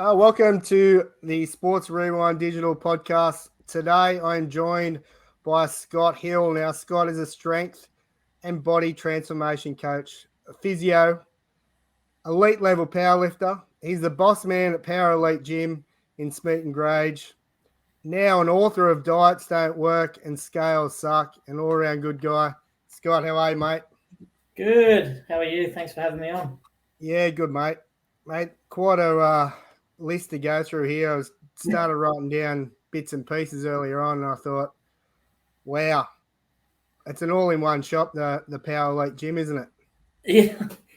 Welcome to the Sports Rewind Digital Podcast. Today I am joined by Scott Hill. Now, Scott is a strength and body transformation coach, a physio, elite level powerlifter. He's the boss man at Power Elite Gym in Smeaton Grange. Now an author of Diets Don't Work and Scales Suck, an all-around good guy. Scott, how are you, mate? Good. How are you? Thanks for having me on. Yeah, good, mate. Mate, quite a list to go through here. I started writing down bits and pieces earlier on, and I thought, wow, it's an all-in-one shop, the Power Elite Gym, isn't it? Yeah,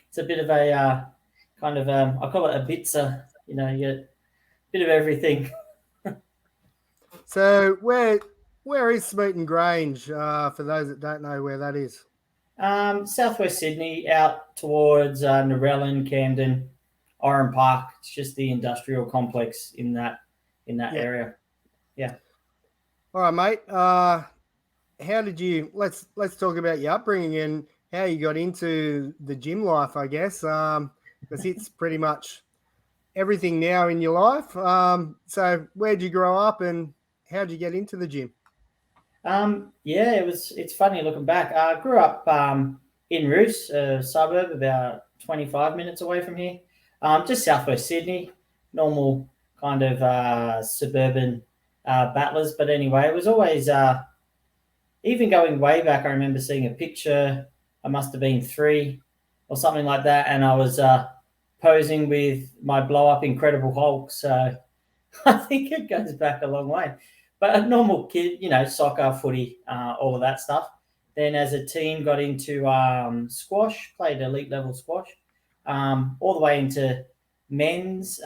it's a bit of a I call it a bitzer. You get a bit of everything. So where is Smeaton Grange, for those that don't know where that is? Southwest Sydney, out towards Narellan, Camden, Oran Park. It's just the industrial complex in that area. Yeah. All right, mate. How did you? Let's talk about your upbringing and how you got into the gym life, I guess, because it's pretty much everything now in your life. So where'd you grow up and how'd you get into the gym? Yeah, it's funny looking back. I grew up in Roos, a suburb about 25 minutes away from here, just southwest Sydney. Normal kind of suburban battlers, but anyway, it was always even going way back. I remember seeing a picture. I must have been 3 or something like that, and I was posing with my blow up Incredible Hulk. So I think it goes back a long way. But a normal kid, soccer, footy, all of that stuff. Then as a teen, got into squash, played elite level squash, all the way into men's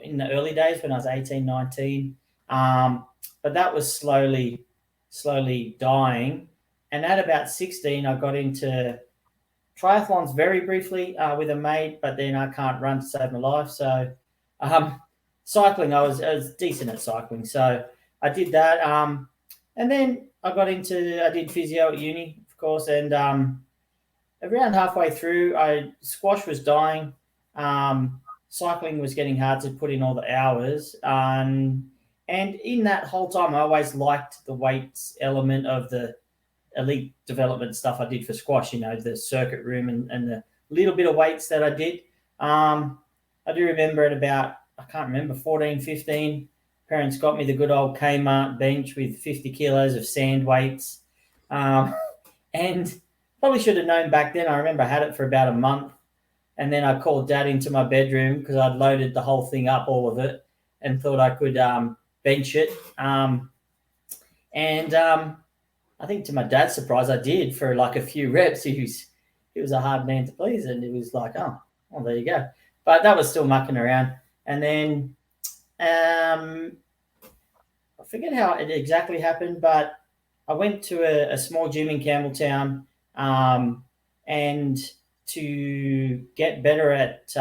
in the early days when I was 18, 19. But that was slowly dying. And at about 16, I got into triathlons very briefly with a mate, but then I can't run to save my life. So cycling, I was decent at cycling. So I did that. And then I did physio at uni, of course. And around halfway through, squash was dying. Cycling was getting hard to put in all the hours. And in that whole time, I always liked the weights element of the elite development stuff I did for squash, the circuit room and the little bit of weights that I did. I do remember at about, I can't remember, 14, 15, parents got me the good old Kmart bench with 50 kilos of sand weights. And probably should have known back then. I remember I had it for about a month. And then I called Dad into my bedroom because I'd loaded the whole thing up, all of it, and thought I could bench it. I think to my dad's surprise, I did for like a few reps. He was a hard man to please, and it was like, oh, well, there you go. But that was still mucking around. And then I forget how it exactly happened, but I went to a small gym in Campbelltown, and to get better at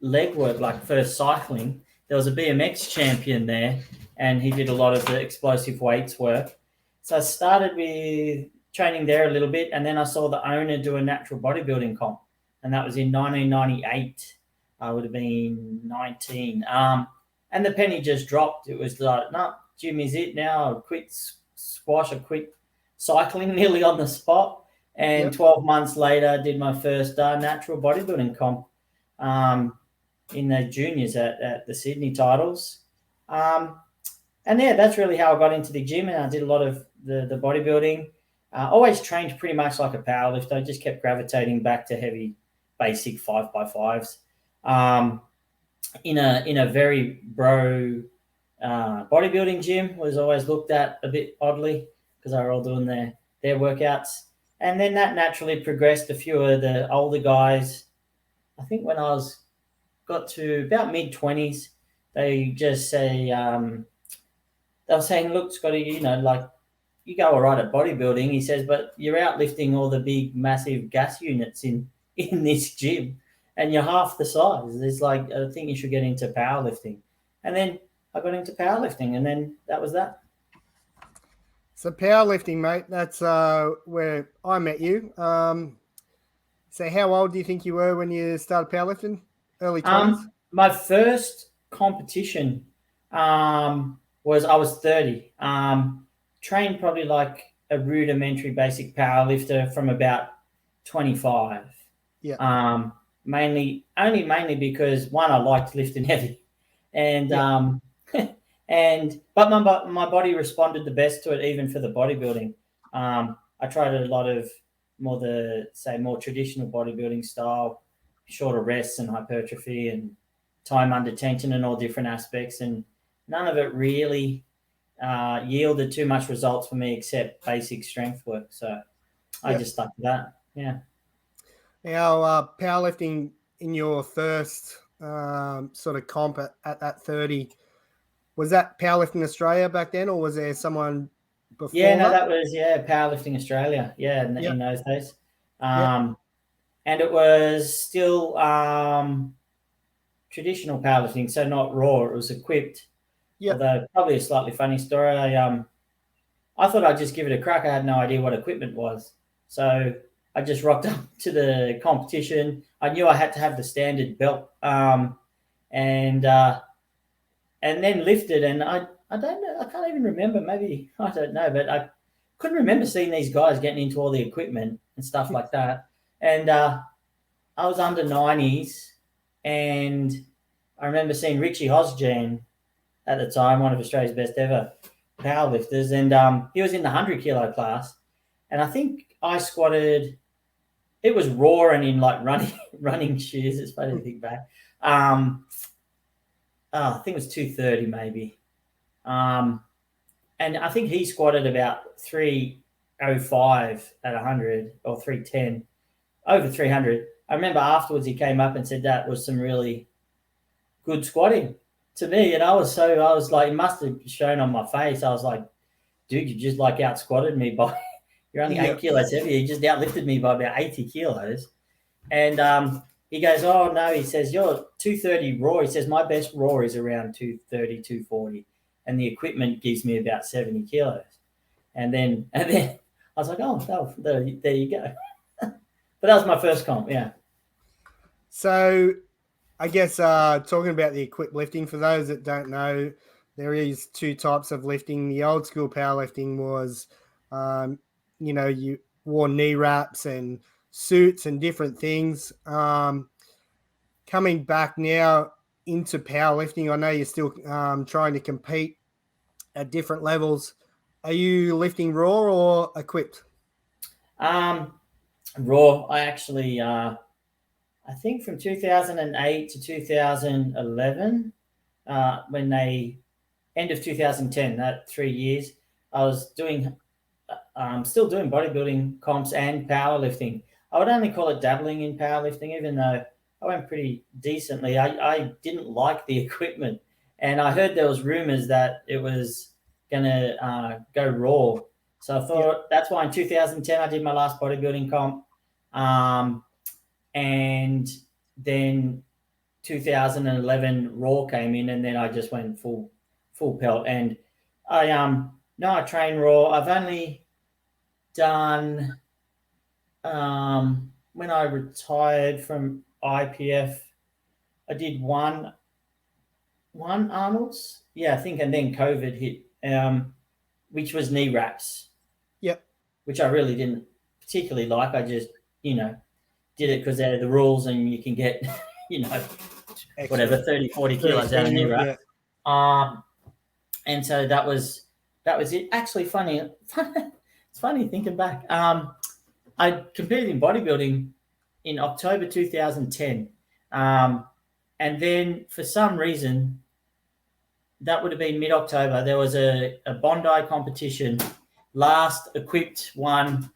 leg work, like first cycling, there was a BMX champion there, and he did a lot of the explosive weights work. So I started with training there a little bit, and then I saw the owner do a natural bodybuilding comp, and that was in 1998. I would have been 19. And the penny just dropped. It was like, no, gym is it now. I quit squash. I quit cycling nearly on the spot. And 12 months later, I did my first natural bodybuilding comp in the juniors at the Sydney titles. And yeah, that's really how I got into the gym, and I did a lot of the bodybuilding. Always trained pretty much like a powerlifter. I just kept gravitating back to heavy, basic 5x5s. In a very bro bodybuilding gym was always looked at a bit oddly because they were all doing their workouts. And then that naturally progressed. A few of the older guys, I think when I got to about mid-20s, they just say, they were saying, look, Scotty, you go all right at bodybuilding. He says, but you're out lifting all the big, massive gas units in this gym, and you're half the size. It's like, I think you should get into powerlifting. And then I got into powerlifting, and then that was that. So powerlifting, mate, that's where I met you. So how old do you think you were when you started powerlifting? Early 20s? My first competition was I was 30. Trained probably like a rudimentary basic powerlifter from about 25. Yeah. Mainly because one, I liked lifting heavy, and but my body responded the best to it, even for the bodybuilding. I tried a lot of more traditional bodybuilding style, shorter rests and hypertrophy and time under tension and all different aspects, and none of it really yielded too much results for me except basic strength work. So I just stuck to that. Yeah. Now, powerlifting in your first sort of comp at that 30, was that Powerlifting Australia back then, or was there someone before? Yeah, no, that was Powerlifting Australia. Yeah, in those days, and it was still traditional powerlifting, so not raw. It was equipped. Although probably a slightly funny story. I thought I'd just give it a crack. I had no idea what equipment was, so I just rocked up to the competition. I knew I had to have the standard belt, and then lifted. And I don't know. I can't even remember. Maybe I don't know, but I couldn't remember seeing these guys getting into all the equipment and stuff like that. And I was under 90s, and I remember seeing Richie Hosjan at the time, one of Australia's best ever powerlifters, and he was in the 100-kilo class, and I think I squatted. It was raw and in like running shoes. It's funny to think back. I think it was 230 maybe, and I think he squatted about 305 at 100 or 310, over 300. I remember afterwards he came up and said that was some really good squatting to me, and I was like, it must have shown on my face. I was like, dude, you just like out squatted me by, you're only 8 kilos heavier. You just outlifted me by about 80 kilos. And he goes, oh no, he says, you're 230 raw. He says, my best raw is around 230, 240. And the equipment gives me about 70 kilos. And then I was like, oh, there you go. But that was my first comp. Yeah. So I guess talking about the equipped lifting, for those that don't know, there is two types of lifting. The old school powerlifting was, you wore knee wraps and suits and different things. Coming back now into powerlifting, I know you're still trying to compete at different levels. Are you lifting raw or equipped? Raw. I actually, I think from 2008 to 2011, when they end of 2010, that 3 years, I was still doing bodybuilding comps and powerlifting. I would only call it dabbling in powerlifting, even though I went pretty decently. I didn't like the equipment, and I heard there was rumors that it was going to go raw. So I thought that's why in 2010 I did my last bodybuilding comp, and then 2011 raw came in, and then I just went full pelt. And I train raw. I've only done when I retired from IPF, I did one Arnold's, I think, and then COVID hit, which was knee wraps. Yep. Which I really didn't particularly like. I just did it because they're the rules, and you can get whatever 30, 40 kilos out of knee wrap. And so that was it. Actually, funny. It's funny thinking back. I competed in bodybuilding in October 2010. And then for some reason, that would have been mid-October, there was a Bondi competition, last equipped one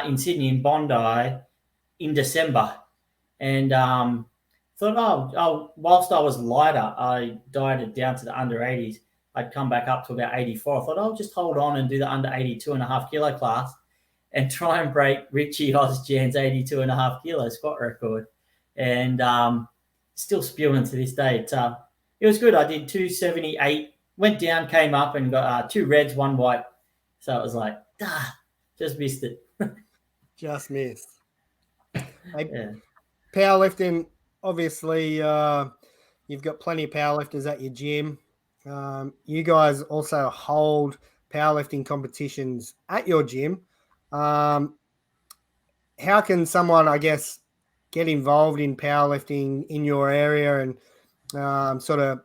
in Sydney, in Bondi, in December. And thought, whilst I was lighter, I dieted down to the under 80s. I'd come back up to about 84. I thought I'll just hold on and do the under 82.5 kilo class and try and break Richie Hosjan's 82.5 kilo squat record. And still spewing to this day. It was good. I did 278, went down, came up, and got 2 reds, 1 white. So it was like, just missed it. Just missed. Powerlifting, obviously, You've got plenty of powerlifters at your gym. You guys also hold powerlifting competitions at your gym. Um, how can someone, I guess, get involved in powerlifting in your area, and sort of,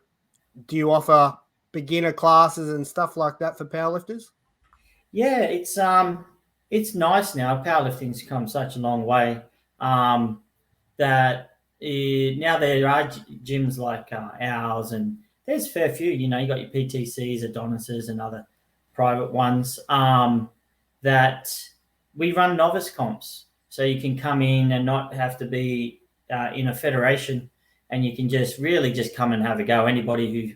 do you offer beginner classes and stuff like that for powerlifters? Yeah, it's nice now. Powerlifting's come such a long way. That now there are gyms like ours, and there's a fair few. You know, you got your PTCs, Adonises, and other private ones that we run novice comps, so you can come in and not have to be in a federation, and you can just really just come and have a go. Anybody who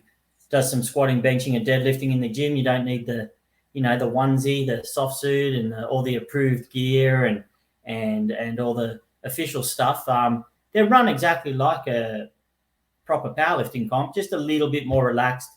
does some squatting, benching, and deadlifting in the gym, you don't need the the onesie, the soft suit, and all the approved gear and all the official stuff. They're run exactly like a proper powerlifting comp, just a little bit more relaxed.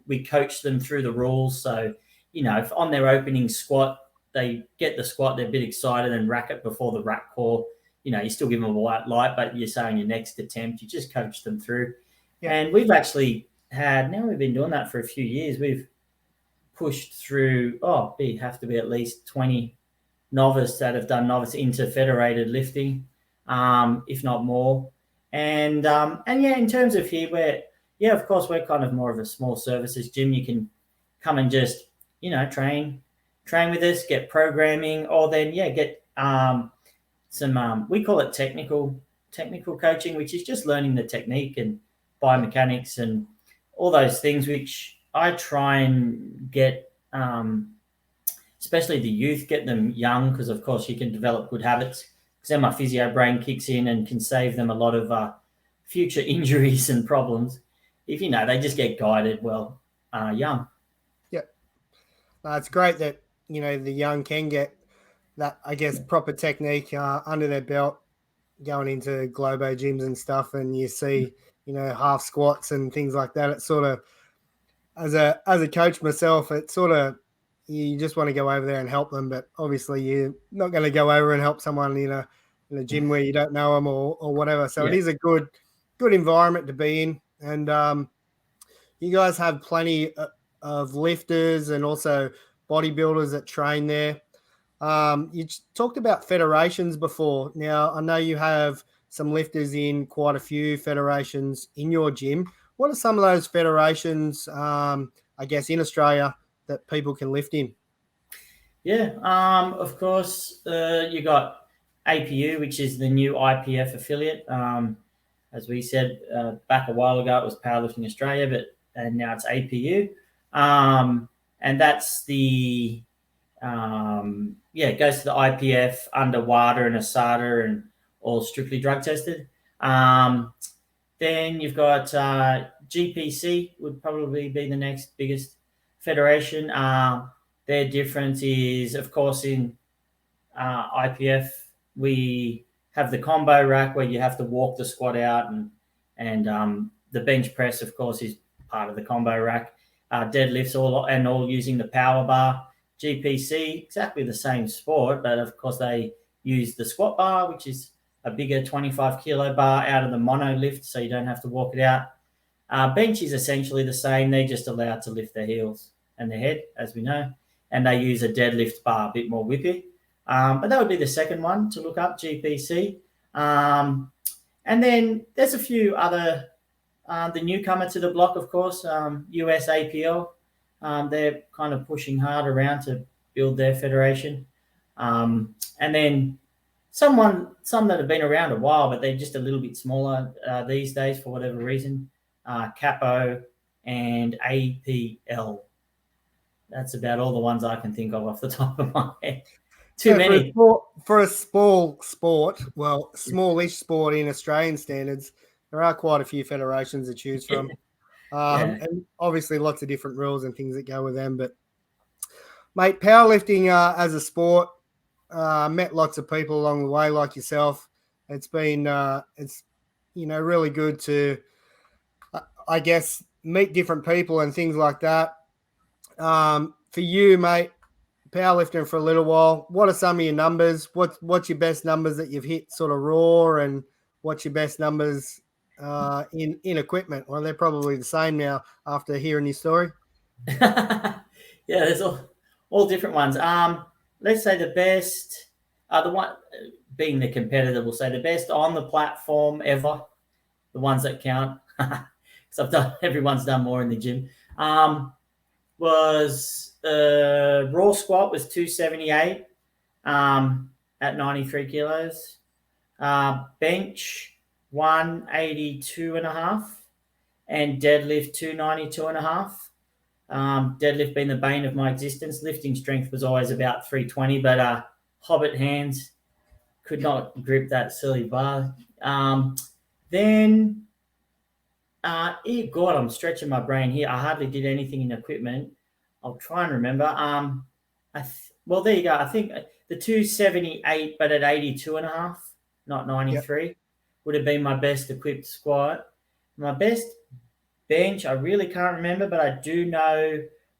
We coach them through the rules. So, if on their opening squat, they get the squat, they're a bit excited and rack it before the rack core. You still give them a white light, but you're saying your next attempt, you just coach them through. Yeah. And we've actually we've been doing that for a few years. We've pushed through, we have to be at least 20 novice that have done novice into federated lifting, if not more. And in terms of here, of course, we're kind of more of a small services gym. You can come and just, train with us, get programming, or then, get some, we call it technical coaching, which is just learning the technique and biomechanics and all those things, which I try and get, especially the youth, get them young, because of course you can develop good habits, because then my physio brain kicks in and can save them a lot of future injuries and problems if they just get guided well young. Yeah, it's great that the young can get that, I guess, proper technique under their belt going into Globo gyms and stuff, and you see half squats and things like that. It's sort of, as a coach myself, it's sort of, you just want to go over there and help them, but obviously you're not going to go over and help someone in a gym where you don't know them or whatever. So It is a good environment to be in. And you guys have plenty of lifters and also bodybuilders that train there. You talked about federations before. Now, I know you have some lifters in quite a few federations in your gym. What are some of those federations, I guess, in Australia that people can lift in? Yeah, of course, you got APU, which is the new IPF affiliate. As we said back a while ago, it was Powerlifting Australia, and now it's APU. And that's the, it goes to the IPF under WADA and ASADA and all strictly drug tested. Then you've got GPC would probably be the next biggest federation. Their difference is, of course, in IPF, we have the combo rack where you have to walk the squat out, and the bench press, of course, is part of the combo rack. Deadlifts all using the power bar. GPC, exactly the same sport, but of course they use the squat bar, which is a bigger 25 kilo bar out of the mono lift, so you don't have to walk it out. Bench is essentially the same. They're just allowed to lift their heels and their head, as we know, and they use a deadlift bar, a bit more whippy. But that would be the second one to look up, GPC. And then there's a few other, the newcomer to the block, of course, US APL. They're kind of pushing hard around to build their federation. And then some that have been around a while, but they're just a little bit smaller these days for whatever reason. Capo and APL. That's about all the ones I can think of off the top of my head. Too many. For a small sport, smallish sport in Australian standards, there are quite a few federations to choose from. And obviously lots of different rules and things that go with them. But, mate, powerlifting as a sport, met lots of people along the way like yourself. It's been, really good to, I guess, meet different people and things like that. For you, mate, powerlifting for a little while, what are some of your numbers? What's your best numbers that you've hit sort of raw, and what's your best numbers in equipment? Well, they're probably the same now after hearing your story. Yeah, there's all different ones. Let's say the best, the one being the competitor, will say the best on the platform ever, the ones that count. Because everyone's done more in the gym. Was raw squat was 278 at 93 kilos. Bench 182.5, and deadlift 292.5. Deadlift being the bane of my existence. Lifting strength was always about 320, but hobbit hands could not grip that silly bar. Then, God, I'm stretching my brain here. I hardly did anything in equipment. I'll try and remember. Well, there you go. I think the 278, but at 82.5, not 93, would have been my best equipped squat. My best bench, I really can't remember, but I do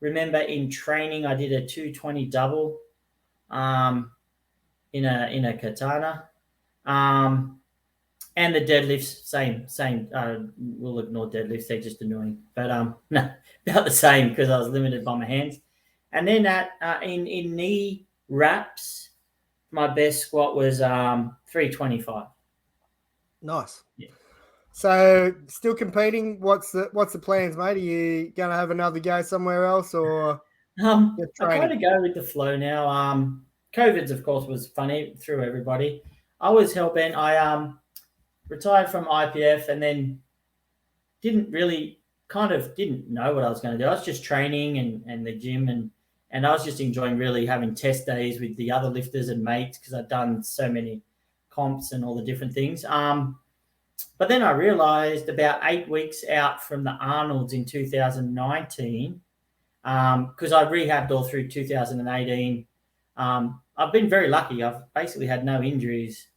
remember in training I did a 220 double in a katana. And the deadlifts, same. We'll ignore deadlifts; they're just annoying. But no, about the same because I was limited by my hands. And then in knee wraps, my best squat was 325. Nice. Yeah. So, still competing? What's the plans, mate? Are you gonna have another go somewhere else, or I kind of go with the flow now. COVID's, of course, was funny, threw everybody. I was hell-bent. I retired from IPF and then didn't know what I was going to do. I was just training and the gym, and I was just enjoying really having test days with the other lifters and mates because I'd done so many comps and all the different things. But then I realized about 8 weeks out from the Arnold's in 2019, because I rehabbed all through 2018. I've been very lucky. I've basically had no injuries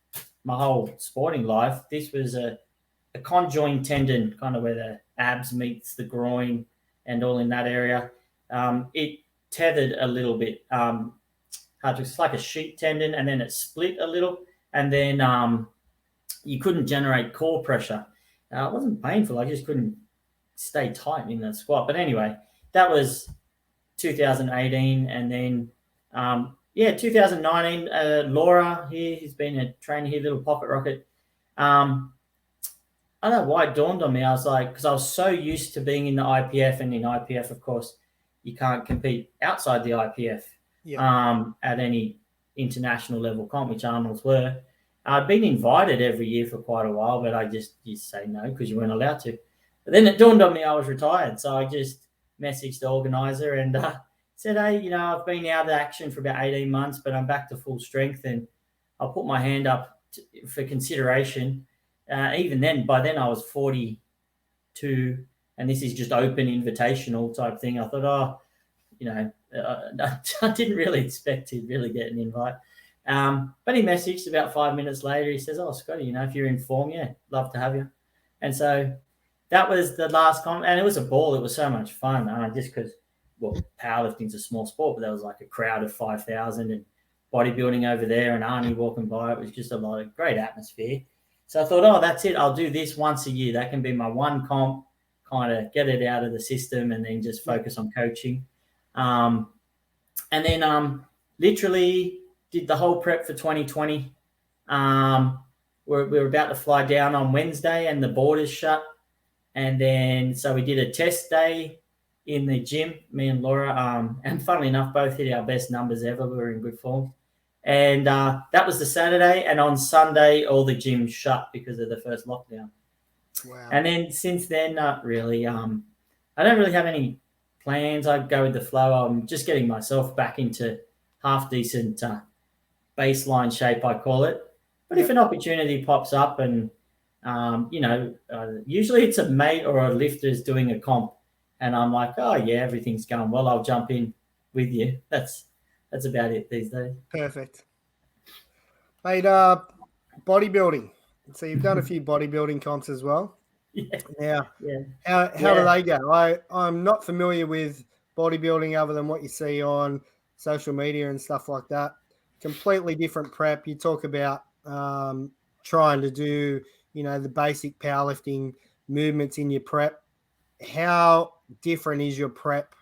my whole sporting life. This was a conjoined tendon, kind of where the abs meets the groin and all in that area. It tethered a little bit. It's like a sheet tendon, and then it split a little, and then you couldn't generate core pressure. It wasn't painful. I just couldn't stay tight in that squat. But anyway, that was 2018, and then 2019. Laura here, he's been a trainer here, little pocket rocket. I don't know why it dawned on me. I was like, because I was so used to being in the IPF, and in IPF, of course, you can't compete outside the IPF at any international level comp, which Arnold's were. I'd been invited every year for quite a while, but I just say no because you weren't allowed to. But then it dawned on me I was retired, so I just messaged the organizer and said, hey, I've been out of action for about 18 months, but I'm back to full strength, and I'll put my hand up for consideration. Even then, by then I was 42, and this is just open invitational type thing. I thought, I didn't really expect to really get an invite. But he messaged about 5 minutes later. He says, Scotty, if you're in form, love to have you. And so that was the last comment, and it was a ball. It was so much fun, just because, powerlifting's a small sport, but there was like a crowd of 5,000 and bodybuilding over there and Arnie walking by. It was just a lot of great atmosphere. So I thought, that's it. I'll do this once a year. That can be my one comp, kind of get it out of the system and then just focus on coaching. And then literally did the whole prep for 2020. We're about to fly down on Wednesday and the borders shut. And then, so we did a test day in the gym, me and Laura. And funnily enough, both hit our best numbers ever. We were in good form. And that was the Saturday. And on Sunday, all the gyms shut because of the first lockdown. Wow. And then since then, not really. I don't really have any plans. I go with the flow. I'm just getting myself back into half decent baseline shape, I call it. But if an opportunity pops up and, usually it's a mate or a lifter's doing a comp and I'm like, everything's going well, I'll jump in with you. That's about it these days. Perfect. Mate, bodybuilding. So you've done a few bodybuilding comps as well. How do they go? I'm not familiar with bodybuilding other than what you see on social media and stuff like that. Completely different prep. You talk about trying to do the basic powerlifting movements in your prep. How different is your prep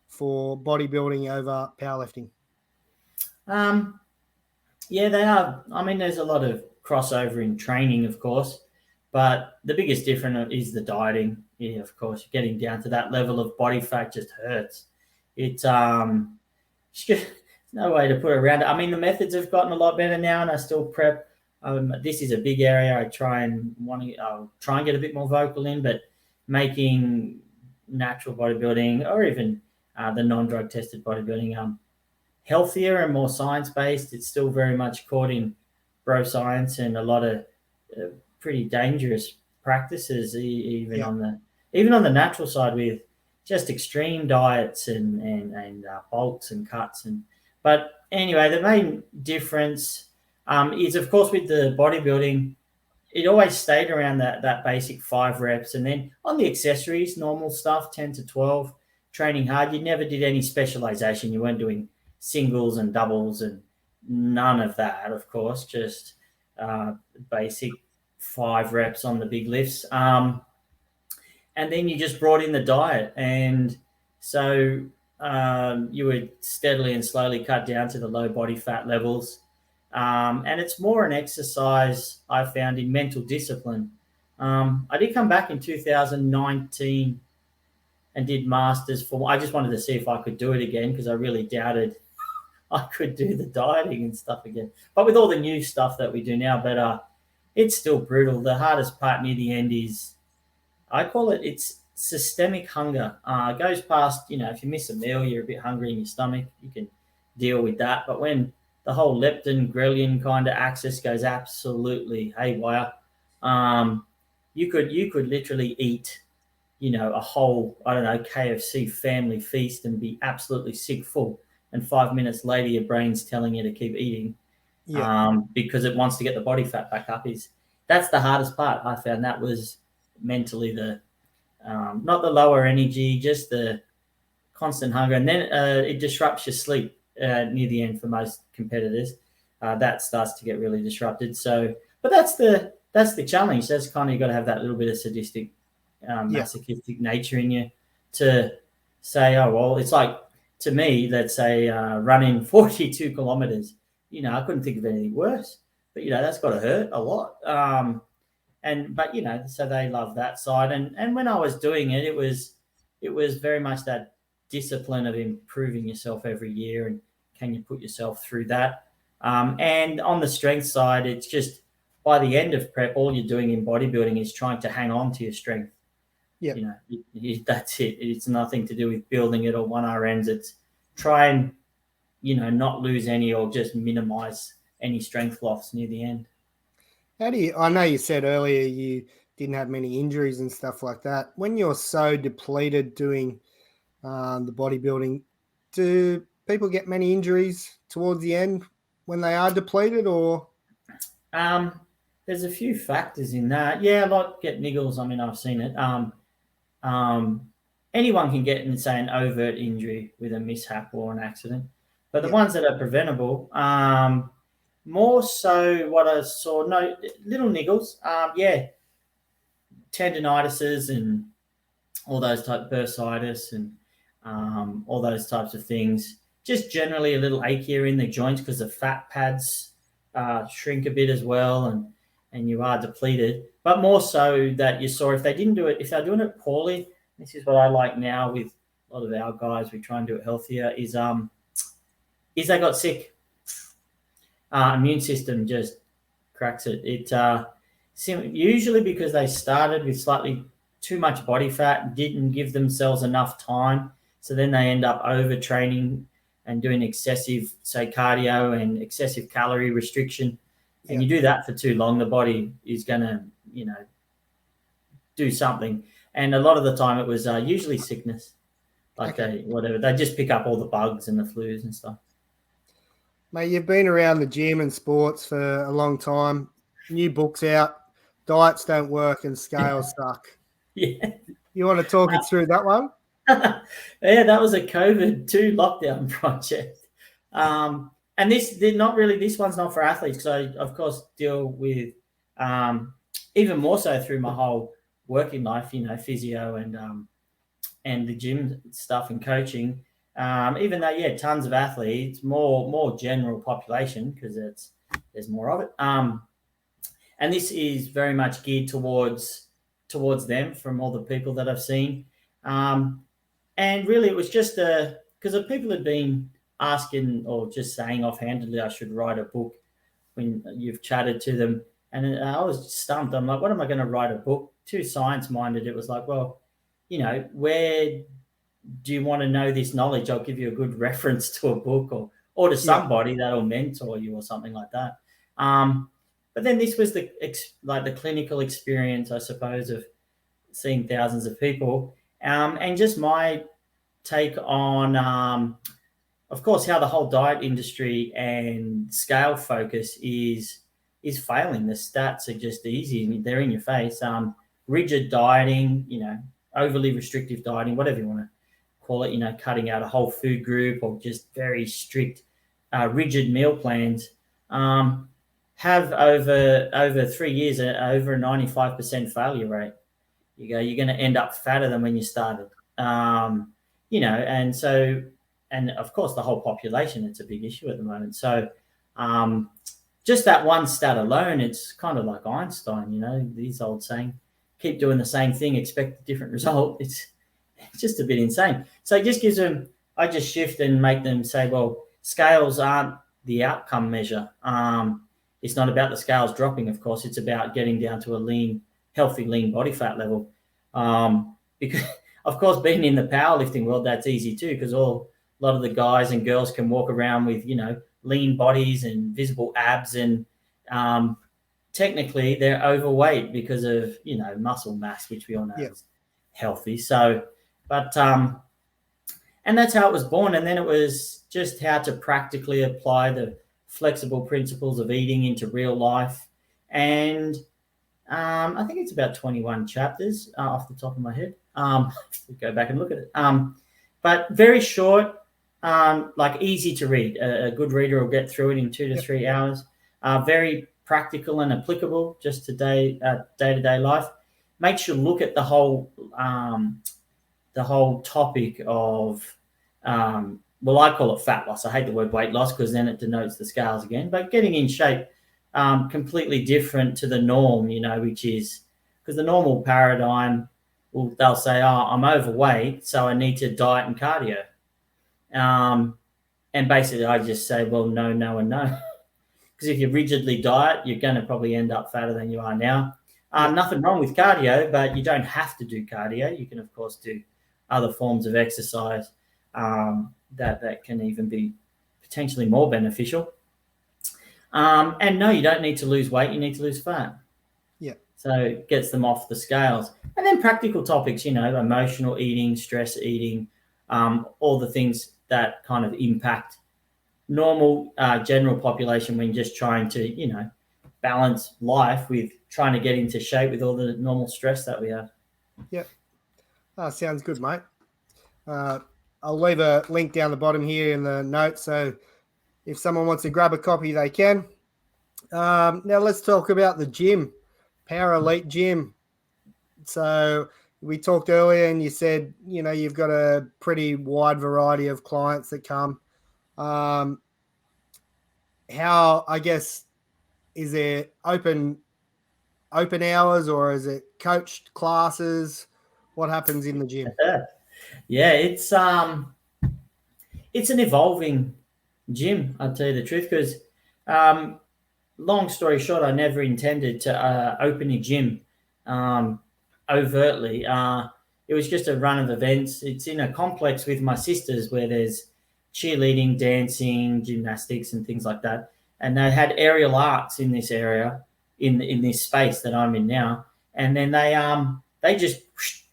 for bodybuilding over powerlifting? Yeah, they are. I mean, there's a lot of crossover in training, of course, but the biggest difference is the dieting. Yeah, of course, getting down to that level of body fat just hurts. It's there's no way to put it around it. I mean, the methods have gotten a lot better now, and I still prep. This is a big area. I'll try and get a bit more vocal in, but making natural bodybuilding or even the non-drug tested bodybuilding healthier and more science-based. It's still very much caught in bro science and a lot of pretty dangerous practices, even on the natural side, with just extreme diets and bulks and cuts. But anyway, the main difference is, of course, with the bodybuilding, it always stayed around that basic 5 reps, and then on the accessories, normal stuff, 10 to 12, training hard. You never did any specialization. You weren't doing singles and doubles and none of that, of course, just basic 5 reps on the big lifts. And then you just brought in the diet. And so you would steadily and slowly cut down to the low body fat levels. And it's more an exercise, I found, in mental discipline. I did come back in 2019 and did masters I just wanted to see if I could do it again, because I really doubted I could do the dieting and stuff again. But with all the new stuff that we do now, but it's still brutal. The hardest part near the end is, I call it's systemic hunger. It goes past, if you miss a meal, you're a bit hungry in your stomach, you can deal with that. But when the whole leptin, ghrelin kind of axis goes absolutely haywire, you could literally eat, a whole, KFC family feast and be absolutely sick full. And 5 minutes later, your brain's telling you to keep eating because it wants to get the body fat back up. That's the hardest part. I found that was mentally not the lower energy, just the constant hunger. And then it disrupts your sleep near the end for most competitors. That starts to get really disrupted. So, but that's the challenge. That's kind of, you got to have that little bit of sadistic, masochistic nature in you to say, oh, well, it's like, to me, let's say running 42 kilometers, I couldn't think of anything worse, but, that's got to hurt a lot. But, so they love that side. And when I was doing it, it was very much that discipline of improving yourself every year, and can you put yourself through that? And on the strength side, it's just, by the end of prep, all you're doing in bodybuilding is trying to hang on to your strength. Yeah, that's it. It's nothing to do with building it or 1RNs. It's try and, not lose any or just minimize any strength loss near the end. I know you said earlier you didn't have many injuries and stuff like that. When you're so depleted doing the bodybuilding, do people get many injuries towards the end when they are depleted, or? There's a few factors in that. Yeah, a lot get niggles. I mean, I've seen it. Anyone can get, say, an overt injury with a mishap or an accident, but the ones that are preventable, more so what I saw, no, little niggles, tendinitises and all those type, bursitis and all those types of things. Just generally a little achier in the joints because the fat pads shrink a bit as well, and you are depleted. But more so that you saw, if they're doing it poorly, this is what I like now with a lot of our guys, we try and do it healthier, is they got sick. Immune system just cracks it. Usually because they started with slightly too much body fat, didn't give themselves enough time, so then they end up overtraining and doing excessive, say, cardio and excessive calorie restriction. And you do that for too long, the body is going to, do something. And a lot of the time it was usually sickness, they just pick up all the bugs and the flus and stuff. Mate, you've been around the gym and sports for a long time. New book's out, Diets Don't Work and Scales Suck. Yeah. You want to talk us through that one? Yeah, that was a COVID-2 lockdown project. And this one's not for athletes, because I, of course, deal with even more so through my whole working life, physio and the gym stuff and coaching. Even though, tons of athletes, more general population because there's more of it. And this is very much geared towards them from all the people that I've seen. And really, it was just because of people had been asking or just saying offhandedly, I should write a book when you've chatted to them. And I was stumped. I'm like, what am I going to write a book? Too science-minded. It was like, well, where do you want to know this knowledge? I'll give you a good reference to a book or to somebody that'll mentor you or something like that. But then this was the clinical experience, I suppose, of seeing thousands of people, and just my take on, of course, how the whole diet industry and scale focus is failing. The stats are just easy; they're in your face. Rigid dieting, overly restrictive dieting, whatever you want to call it, cutting out a whole food group or just very strict, rigid meal plans, have over 3 years over a 95% failure rate. You're going to end up fatter than when you started. And of course the whole population, it's a big issue at the moment. So just that one stat alone, it's kind of like Einstein, these old saying, keep doing the same thing, expect a different result. It's just a bit insane. So it just gives them, I just shift and make them say, well, scales aren't the outcome measure. It's not about the scales dropping, of course. It's about getting down to a healthy lean body fat level. Because, of course, being in the powerlifting world, that's easy too, because a lot of the guys and girls can walk around with, lean bodies and visible abs, and technically they're overweight because of, muscle mass, which we all know is healthy. So, but, and that's how it was born. And then it was just how to practically apply the flexible principles of eating into real life. And I think it's about 21 chapters off the top of my head. Go back and look at it. But very short, easy to read. A good reader will get through it in 2 to 3 hours. Very practical and applicable just to day-to-day life. Makes you look at the whole topic of, I call it fat loss. I hate the word weight loss because then it denotes the scales again. But getting in shape, completely different to the norm, which is because the normal paradigm, they'll say, oh, I'm overweight, so I need to diet and cardio. And basically I just say, well, no, and no. Because if you rigidly diet, you're going to probably end up fatter than you are now. Nothing wrong with cardio, but you don't have to do cardio. You can, of course, do other forms of exercise that can even be potentially more beneficial. And no, you don't need to lose weight. You need to lose fat. Yeah. So it gets them off the scales. And then practical topics, emotional eating, stress eating, all the things that kind of impact normal general population when just trying to, balance life with trying to get into shape with all the normal stress that we have. Yep. Sounds good, mate. I'll leave a link down the bottom here in the notes, so if someone wants to grab a copy, they can. Now let's talk about the gym, Power Elite Gym. So we talked earlier and you said, you've got a pretty wide variety of clients that come. How, I guess, is there open hours or is it coached classes? What happens in the gym? Yeah, it's an evolving gym, I'll tell you the truth, because long story short, I never intended to open a gym overtly. It was just a run of events. It's in a complex with my sisters where there's cheerleading, dancing, gymnastics and things like that. And they had aerial arts in this area, in this space that I'm in now. And then they just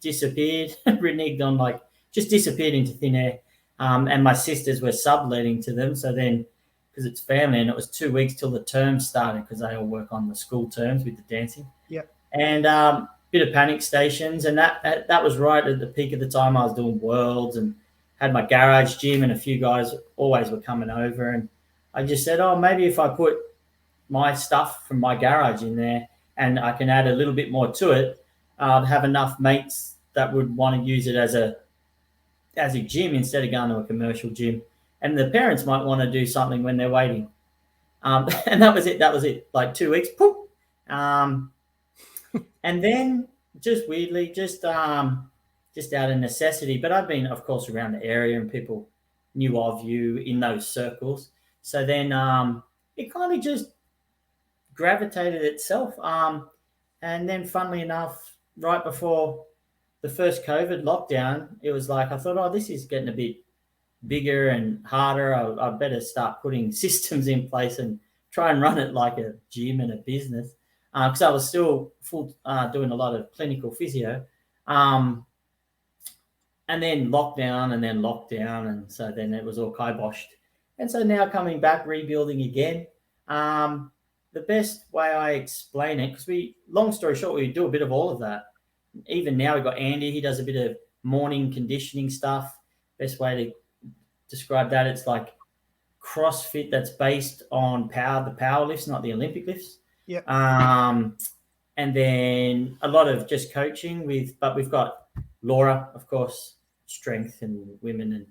disappeared, reneged on, just disappeared into thin air. And my sisters were subletting to them. So then, because it's family, and it was 2 weeks till the term started because they all work on the school terms with the dancing. Yeah. And bit of panic stations. And that was right at the peak of the time I was doing worlds and had my garage gym, and a few guys always were coming over. And I just said, maybe if I put my stuff from my garage in there and I can add a little bit more to it, have enough mates that would want to use it as a gym instead of going to a commercial gym. And the parents might want to do something when they're waiting. And that was it. Like 2 weeks, poof. And then just weirdly, just out of necessity. But I've been, of course, around the area and people knew of you in those circles. So then it kind of just gravitated itself. And then, funnily enough, right before the first COVID lockdown, it was like I thought, oh, this is getting a bit bigger and harder. I better start putting systems in place and try and run it like a gym and a business, because I was still doing a lot of clinical physio, and then lockdown, and so then it was all kiboshed. And so now coming back, rebuilding again. The best way I explain it, because long story short, we do a bit of all of that. Even now we've got Andy, he does a bit of morning conditioning stuff. Best way to describe that, it's like CrossFit that's based on the power lifts, not the Olympic lifts. Yeah. And then a lot of just coaching but we've got Laura, of course, strength and women,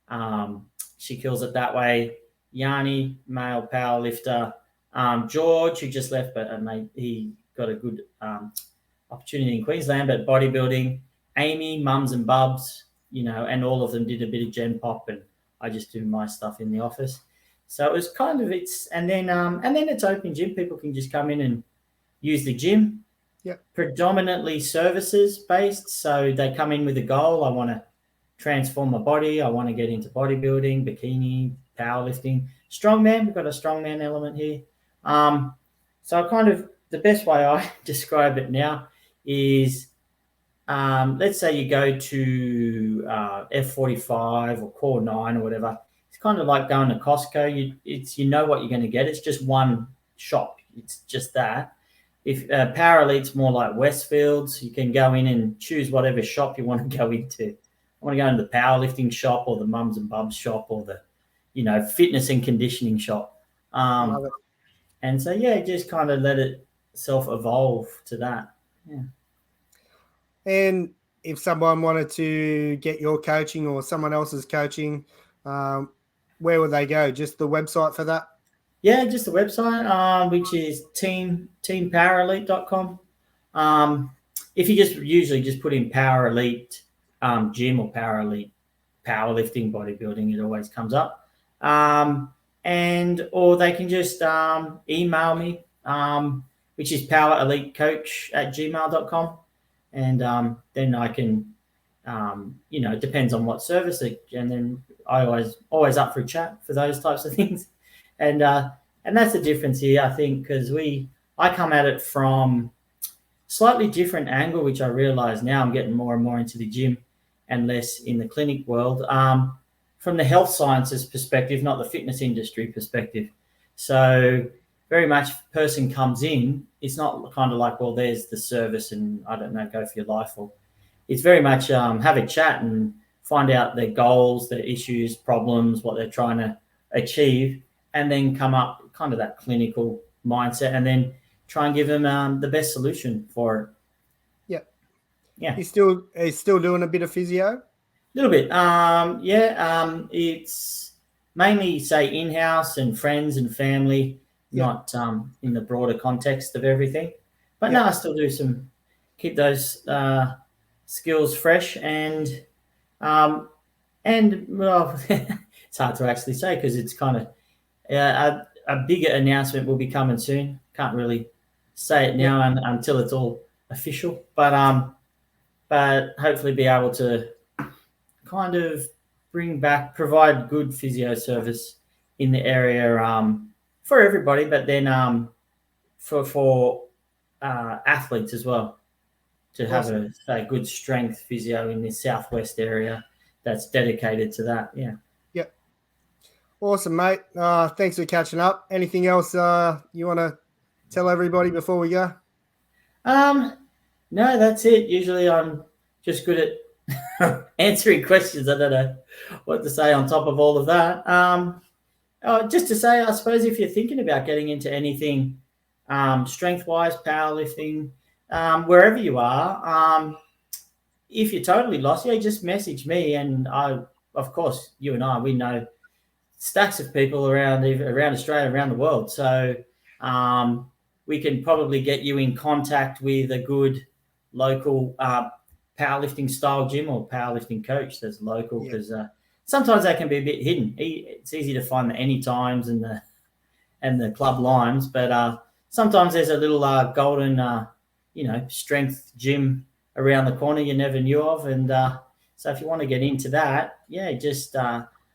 and she kills it that way. Yanni, male power lifter. George, who just left, but he got a good opportunity in Queensland, but bodybuilding. Amy, mums and bubs, and all of them did a bit of Gen Pop, and I just do my stuff in the office. So it was kind of and then it's open gym. People can just come in and use the gym. Yep. Predominantly services based. So they come in with a goal. I want to transform my body. I want to get into bodybuilding, bikini, powerlifting, strongman. We've got a strongman element here. So the best way I describe it now is, let's say you go to F45 or Core 9 or whatever. It's kind of like going to Costco. You know what you're going to get. It's just one shop. It's just that. If Power Elite's more like Westfields, you can go in and choose whatever shop you want to go into. I want to go into the powerlifting shop or the mums and bubs shop or the, fitness and conditioning shop. Love it. And so, yeah, just kind of let it self-evolve to that. Yeah. And if someone wanted to get your coaching or someone else's coaching, where would they go? Just the website for that? Yeah, just the website, which is teampowerelite.com. If you usually just put in Power Elite gym or Power Elite powerlifting, bodybuilding, it always comes up. Or they can just email me, which is powerelitecoach@gmail.com. And then I can, it depends on what service. And then I always up for a chat for those types of things. And that's the difference here, I think, because I come at it from slightly different angle, which I realize now I'm getting more and more into the gym and less in the clinic world, from the health sciences perspective, not the fitness industry perspective. So very much person comes in, it's not kind of like, well, there's the service and I don't know, go for your life. Or it's very much have a chat and find out their goals, their issues, problems, what they're trying to achieve, and then come up kind of that clinical mindset and then try and give them the best solution for it. Yeah. He's still doing a bit of physio? A little bit. It's mainly, say, in-house and friends and family, not in the broader context of everything. But no, I still do keep those skills fresh and well, it's hard to actually say because it's kind of a bigger announcement will be coming soon. Can't really say it now until it's all official, but hopefully be able to kind of provide good physio service in the area for everybody, but then for athletes as well, to have a good strength physio in the southwest area that's dedicated to that. Yeah. Yep. Awesome, mate. Thanks for catching up. Anything else you want to tell everybody before we go? No, that's it. Usually I'm just good at answering questions. I don't know what to say on top of all of that. Just to say, I suppose if you're thinking about getting into anything strength-wise, powerlifting, wherever you are. If you're totally lost, just message me, and of course, you and I, we know stacks of people around Australia, around the world. So we can probably get you in contact with a good local powerlifting style gym or powerlifting coach that's local, because sometimes that can be a bit hidden. It's easy to find the Anytimes and the Club Limes, but sometimes there's a little golden, strength gym around the corner you never knew of. And so if you want to get into that, just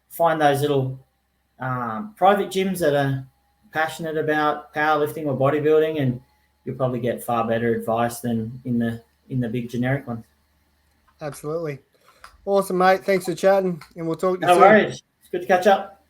find those little private gyms that are passionate about powerlifting or bodybuilding, and you'll probably get far better advice than in the big generic ones. Absolutely. Awesome, mate. Thanks for chatting, and we'll talk to you soon. No worries. It's good to catch up.